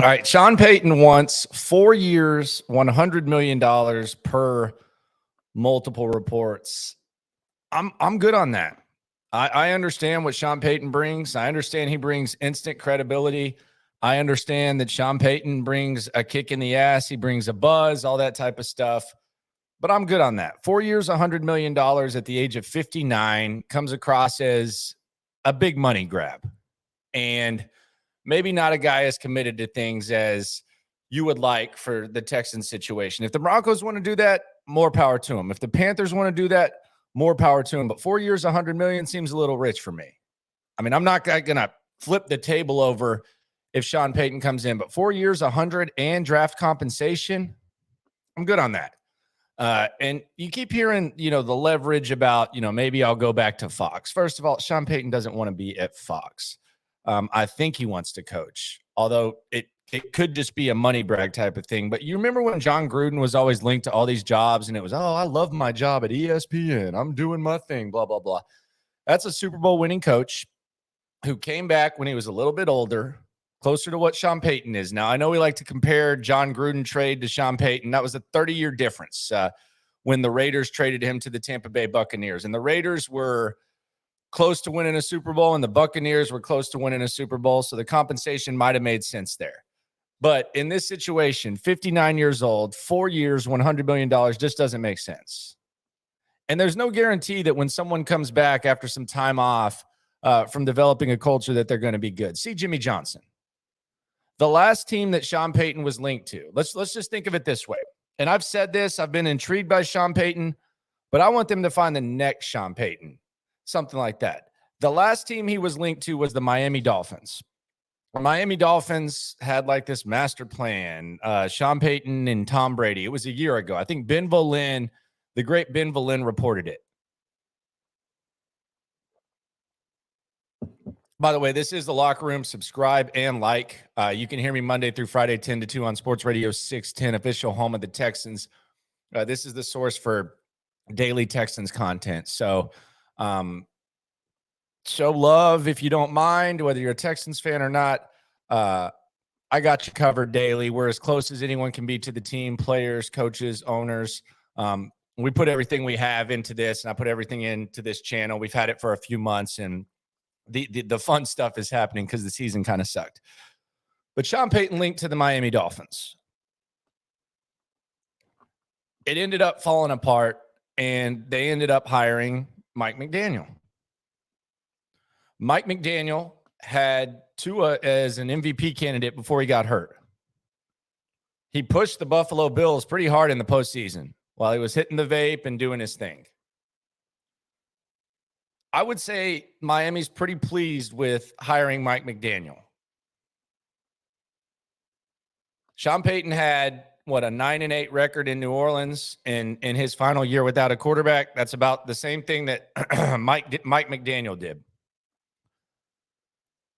All right. Sean Payton wants 4 years, $100 million per multiple reports. I'm good on that. I understand what Sean Payton brings. I understand he brings instant credibility. I understand that Sean Payton brings a kick in the ass. He brings a buzz, all that type of stuff. But I'm good on that. 4 years, $100 million at the age of 59 comes across as a big money grab. And maybe not a guy as committed to things as you would like for the Texans situation. If the Broncos want to do that, more power to them. If the Panthers want to do that, more power to them. But 4 years, $100 million seems a little rich for me. I mean, I'm not going to flip the table over if Sean Payton comes in, but 4 years, 100 and draft compensation, I'm good on that. And you keep hearing, the leverage about, maybe I'll go back to Fox. First of all, Sean Payton doesn't want to be at Fox. I think he wants to coach, although it could just be a money brag type of thing. But you remember when John Gruden was always linked to all these jobs and it was, I love my job at ESPN. I'm doing my thing, blah, blah, blah. That's a Super Bowl winning coach who came back when he was a little bit older, closer to what Sean Payton is now. I know we like to compare John Gruden trade to Sean Payton. That was a 30-year difference when the Raiders traded him to the Tampa Bay Buccaneers. And the Raiders were close to winning a Super Bowl, and the Buccaneers were close to winning a Super Bowl, so the compensation might have made sense there. But in this situation, 59 years old, 4 years, $100 million just doesn't make sense. And there's no guarantee that when someone comes back after some time off from developing a culture that they're going to be good. See Jimmy Johnson. The last team that Sean Payton was linked to, let's just think of it this way. And I've said this, I've been intrigued by Sean Payton, but I want them to find the next Sean Payton. Something like that. The last team he was linked to was the Miami Dolphins. The Miami Dolphins had like this master plan, Sean Payton and Tom Brady. It was a year ago. I think Ben Volin, the great Ben Volin, reported it. By the way, this is the Locker Room. Subscribe and like. You can hear me Monday through Friday, 10 to 2 on Sports Radio 610, official home of the Texans. This is the source for daily Texans content. So, show love if you don't mind, whether you're a Texans fan or not. I got you covered daily. We're as close as anyone can be to the team, players, coaches, owners. We put everything we have into this, and I put everything into this channel. We've had it for a few months, and the fun stuff is happening because the season kind of sucked. But Sean Payton linked to the Miami Dolphins. It ended up falling apart, and they ended up hiring Mike McDaniel. Mike McDaniel had Tua as an MVP candidate before he got hurt. He pushed the Buffalo Bills pretty hard in the postseason while he was hitting the vape and doing his thing. I would say Miami's pretty pleased with hiring Mike McDaniel. Sean Payton had, a 9-8 record in New Orleans in his final year without a quarterback. That's about the same thing that Mike McDaniel did.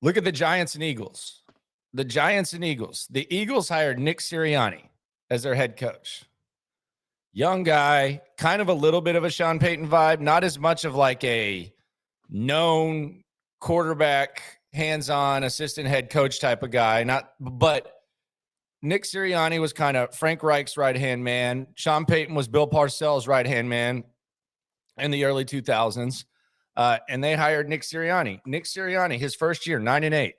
Look at the Giants and Eagles. The Eagles hired Nick Sirianni as their head coach. Young guy, kind of a little bit of a Sean Payton vibe, not as much of like a known quarterback, hands-on assistant head coach type of guy. But Nick Sirianni was kind of Frank Reich's right-hand man. Sean Payton was Bill Parcells' right-hand man in the early 2000s. And they hired Nick Sirianni. Nick Sirianni, his first year, 9-8.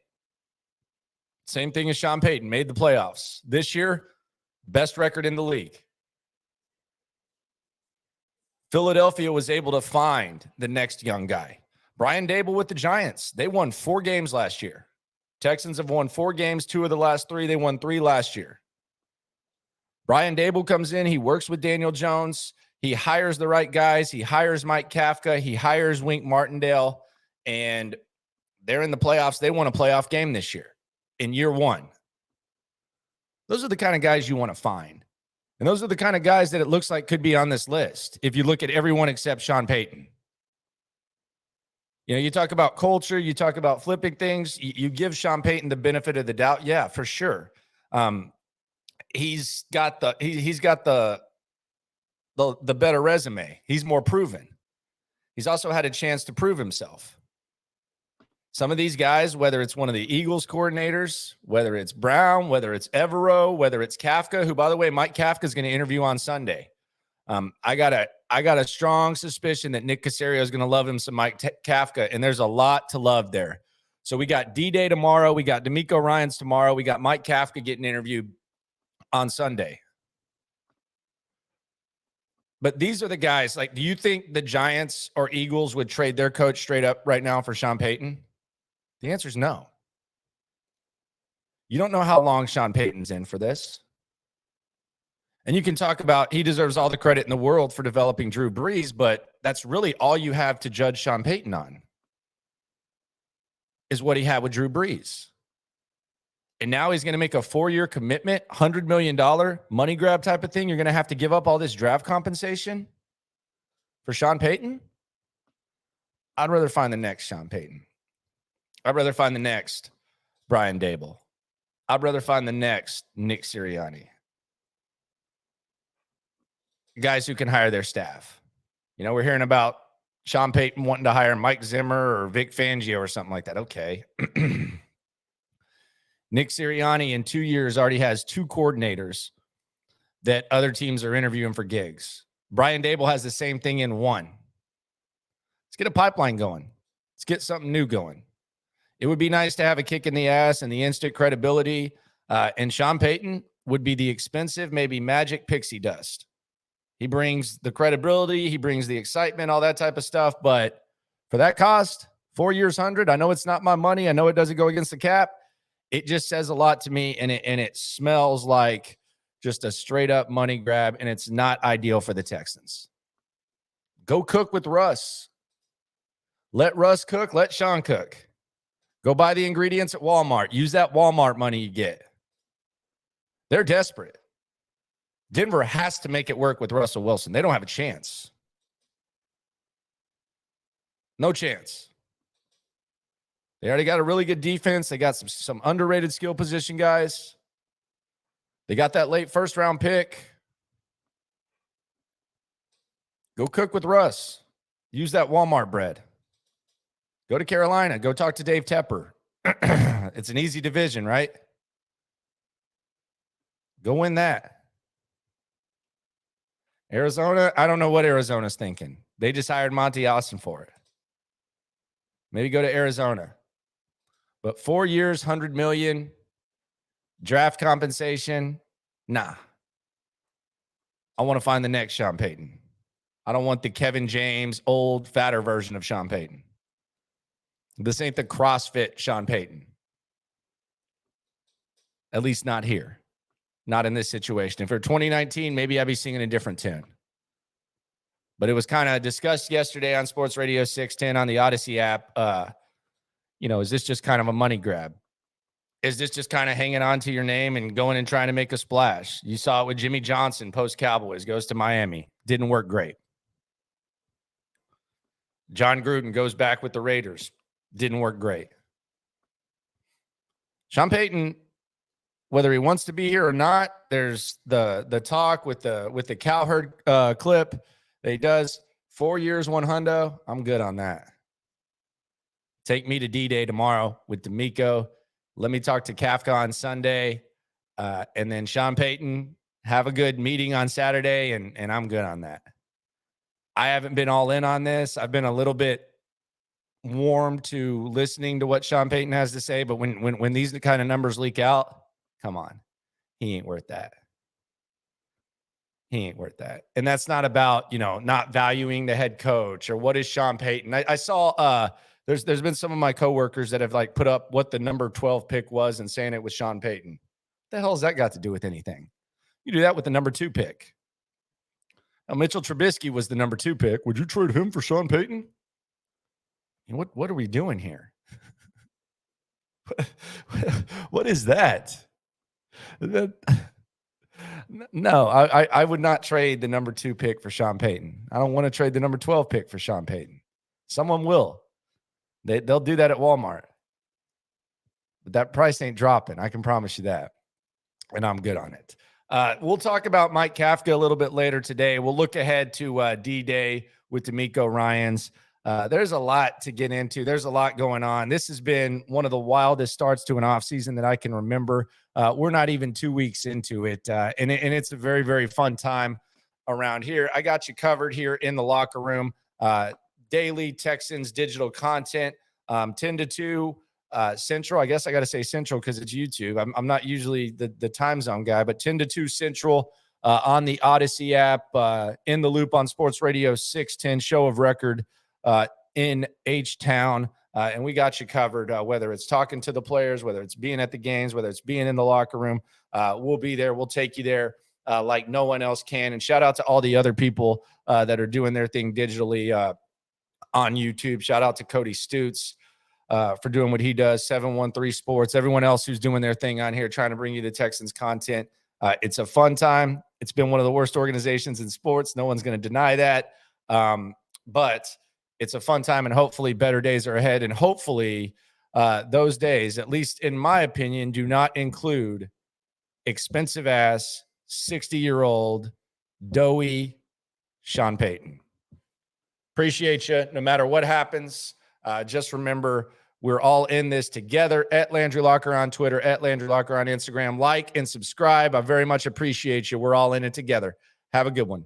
Same thing as Sean Payton, made the playoffs. This year, best record in the league. Philadelphia was able to find the next young guy. Brian Daboll with the Giants. They won 4 games last year. Texans have won 4 games, 2 of the last 3. They won 3 last year. Brian Daboll comes in. He works with Daniel Jones. He hires the right guys. He hires Mike Kafka. He hires Wink Martindale. And they're in the playoffs. They won a playoff game this year in year 1. Those are the kind of guys you want to find. And those are the kind of guys that it looks like could be on this list if you look at everyone except Sean Payton. You talk about culture, you talk about flipping things, you give Sean Payton the benefit of the doubt. Yeah, for sure. He's got the better resume. He's more proven. He's also had a chance to prove himself. Some of these guys, whether it's one of the Eagles coordinators, whether it's Brown, whether it's Evero, whether it's Kafka, who, by the way, Mike Kafka is going to interview on Sunday. I got a strong suspicion that Nick Caserio is going to love him some Mike Kafka, and there's a lot to love there. So we got D-Day tomorrow. We got DeMeco Ryans tomorrow. We got Mike Kafka getting interviewed on Sunday. But these are the guys. Like, do you think the Giants or Eagles would trade their coach straight up right now for Sean Payton? The answer is no. You don't know how long Sean Payton's in for this. And you can talk about he deserves all the credit in the world for developing Drew Brees, but that's really all you have to judge Sean Payton on is what he had with Drew Brees. And now he's going to make a 4-year commitment, $100 million money grab type of thing. You're going to have to give up all this draft compensation for Sean Payton? I'd rather find the next Sean Payton. I'd rather find the next Brian Daboll. I'd rather find the next Nick Sirianni. Guys who can hire their staff. You know, we're hearing about Sean Payton wanting to hire Mike Zimmer or Vic Fangio or something like that. Okay. Nick Sirianni in 2 years already has 2 coordinators that other teams are interviewing for gigs. Brian Daboll has the same thing in 1. Let's get a pipeline going. Let's get something new going. It would be nice to have a kick in the ass and the instant credibility. And Sean Payton would be the expensive, maybe magic pixie dust. He brings the credibility. He brings the excitement, all that type of stuff. But for that cost, 4 years, 100, I know it's not my money. I know it doesn't go against the cap. It just says a lot to me, and it smells like just a straight up money grab, and it's not ideal for the Texans. Go cook with Russ. Let Russ cook. Let Sean cook. Go buy the ingredients at Walmart. Use that Walmart money you get. They're desperate. Denver has to make it work with Russell Wilson. They don't have a chance. No chance. They already got a really good defense. They got some underrated skill position guys. They got that late first-round pick. Go cook with Russ. Use that Walmart bread. Go to Carolina. Go talk to Dave Tepper. It's an easy division, right? Go win that. Arizona, I don't know what Arizona's thinking. They just hired Monty Austin for it. Maybe go to Arizona. But 4 years, $100 million, draft compensation, nah. I want to find the next Sean Payton. I don't want the Kevin James, old, fatter version of Sean Payton. This ain't the CrossFit Sean Payton. At least not here. Not in this situation. If for 2019, maybe I'd be singing a different tune. But it was kind of discussed yesterday on Sports Radio 610 on the Odyssey app. Is this just kind of a money grab? Is this just kind of hanging on to your name and going and trying to make a splash? You saw it with Jimmy Johnson, post-Cowboys, goes to Miami. Didn't work great. John Gruden goes back with the Raiders. Didn't work great. Sean Payton, whether he wants to be here or not, there's the talk with the Cowherd clip that he does. 4 years, $100. I'm good on that. Take me to D-Day tomorrow with DeMeco. Let me talk to Kafka on Sunday. And then Sean Payton, have a good meeting on Saturday, and I'm good on that. I haven't been all in on this. I've been a little bit warm to listening to what Sean Payton has to say, but when these kind of numbers leak out, come on. He ain't worth that. He ain't worth that. And that's not about, not valuing the head coach or what is Sean Payton. I saw there's been some of my coworkers that have put up what the number 12 pick was and saying it was Sean Payton. What the hell has that got to do with anything? You do that with the number 2 pick. Now, Mitchell Trubisky was the number 2 pick. Would you trade him for Sean Payton? What are we doing here? What is that? No, I would not trade the number 2 pick for Sean Payton. I don't want to trade the number 12 pick for Sean Payton. Someone will. They'll do that at Walmart. But that price ain't dropping. I can promise you that. And I'm good on it. We'll talk about Mike Kafka a little bit later today. We'll look ahead to D-Day with DeMeco Ryans. There's a lot to get into. There's a lot going on. This has been one of the wildest starts to an offseason that I can remember. We're not even 2 weeks into it, and it's a very, very fun time around here. I got you covered here in the locker room. Daily Texans digital content, 10 to 2 Central. I guess I got to say Central because it's YouTube. I'm not usually the time zone guy, but 10 to 2 Central on the Odyssey app, in the loop on Sports Radio 610, show of record in H-Town. And we got you covered, whether it's talking to the players, whether it's being at the games, whether it's being in the locker room. We'll be there. We'll take you there like no one else can. And shout out to all the other people that are doing their thing digitally on YouTube. Shout out to Cody Stutes for doing what he does, 713 Sports, everyone else who's doing their thing on here, trying to bring you the Texans content. It's a fun time. It's been one of the worst organizations in sports. No one's going to deny that. But it's a fun time, and hopefully better days are ahead. And hopefully those days, at least in my opinion, do not include expensive ass 60-year-old doughy Sean Payton. Appreciate you. No matter what happens, just remember we're all in this together. At Landry Locker on Twitter, at Landry Locker on Instagram. Like and subscribe. I very much appreciate you. We're all in it together. Have a good one.